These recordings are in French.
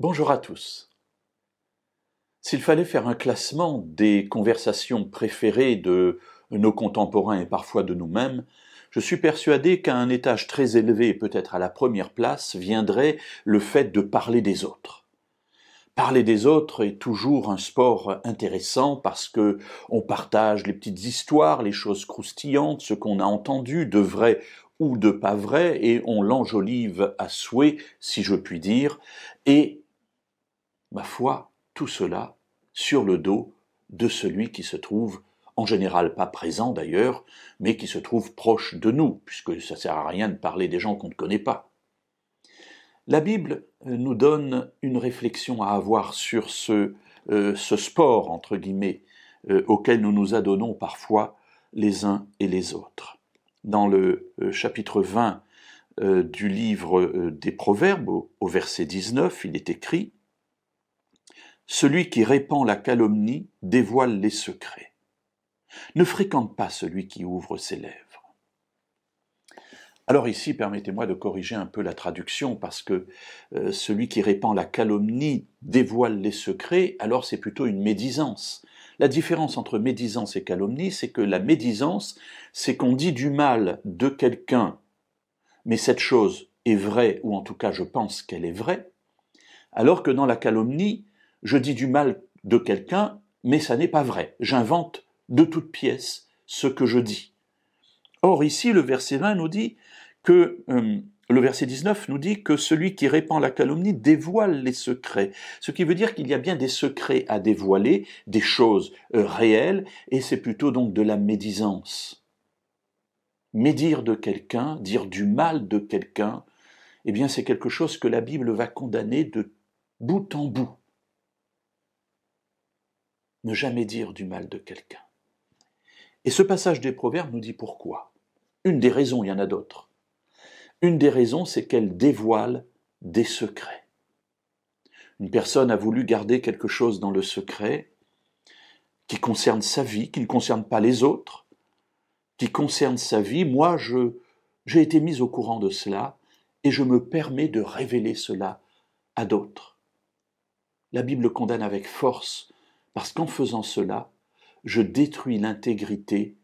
Bonjour à tous. S'il fallait faire un classement des conversations préférées de nos contemporains et parfois de nous-mêmes, je suis persuadé qu'à un étage très élevé, peut-être à la première place, viendrait le fait de parler des autres. Parler des autres est toujours un sport intéressant parce que on partage les petites histoires, les choses croustillantes, ce qu'on a entendu, de vrai ou de pas vrai, et on l'enjolive à souhait, si je puis dire, et ma foi, tout cela sur le dos de celui qui se trouve, en général pas présent d'ailleurs, mais qui se trouve proche de nous, puisque ça ne sert à rien de parler des gens qu'on ne connaît pas. La Bible nous donne une réflexion à avoir sur ce sport, entre guillemets, auquel nous nous adonnons parfois les uns et les autres. Dans le chapitre 20 du livre des Proverbes, au verset 19, il est écrit « Celui qui répand la calomnie dévoile les secrets. Ne fréquente pas celui qui ouvre ses lèvres. » Alors ici, permettez-moi de corriger un peu la traduction, parce que celui qui répand la calomnie dévoile les secrets, alors c'est plutôt une médisance. La différence entre médisance et calomnie, c'est que la médisance, c'est qu'on dit du mal de quelqu'un, mais cette chose est vraie, ou en tout cas je pense qu'elle est vraie, alors que dans la calomnie, je dis du mal de quelqu'un, mais ça n'est pas vrai. J'invente de toutes pièces ce que je dis. Or ici, le verset 20 nous dit que le verset 19 nous dit que celui qui répand la calomnie dévoile les secrets. Ce qui veut dire qu'il y a bien des secrets à dévoiler, des choses réelles, et c'est plutôt donc de la médisance. Médire de quelqu'un, dire du mal de quelqu'un, eh bien c'est quelque chose que la Bible va condamner de bout en bout. Ne jamais dire du mal de quelqu'un. Et ce passage des Proverbes nous dit pourquoi. Une des raisons, il y en a d'autres. Une des raisons, c'est qu'elle dévoile des secrets. Une personne a voulu garder quelque chose dans le secret qui concerne sa vie, qui ne concerne pas les autres, qui concerne sa vie. Moi, j'ai été mis au courant de cela et je me permets de révéler cela à d'autres. La Bible condamne avec force parce qu'en faisant cela, je détruis l'intégrité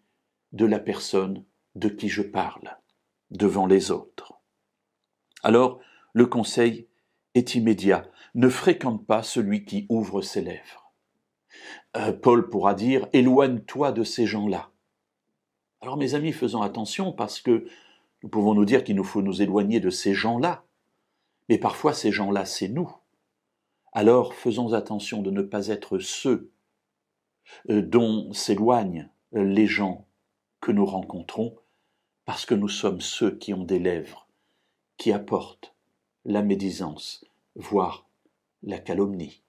de la personne de qui je parle devant les autres. Alors, le conseil est immédiat. Ne fréquente pas celui qui ouvre ses lèvres. Paul pourra dire « éloigne-toi de ces gens-là ». Alors mes amis, faisons attention parce que nous pouvons nous dire qu'il nous faut nous éloigner de ces gens-là. Mais parfois ces gens-là, c'est nous. Alors faisons attention de ne pas être ceux dont s'éloignent les gens que nous rencontrons, parce que nous sommes ceux qui ont des lèvres, qui apportent la médisance, voire la calomnie.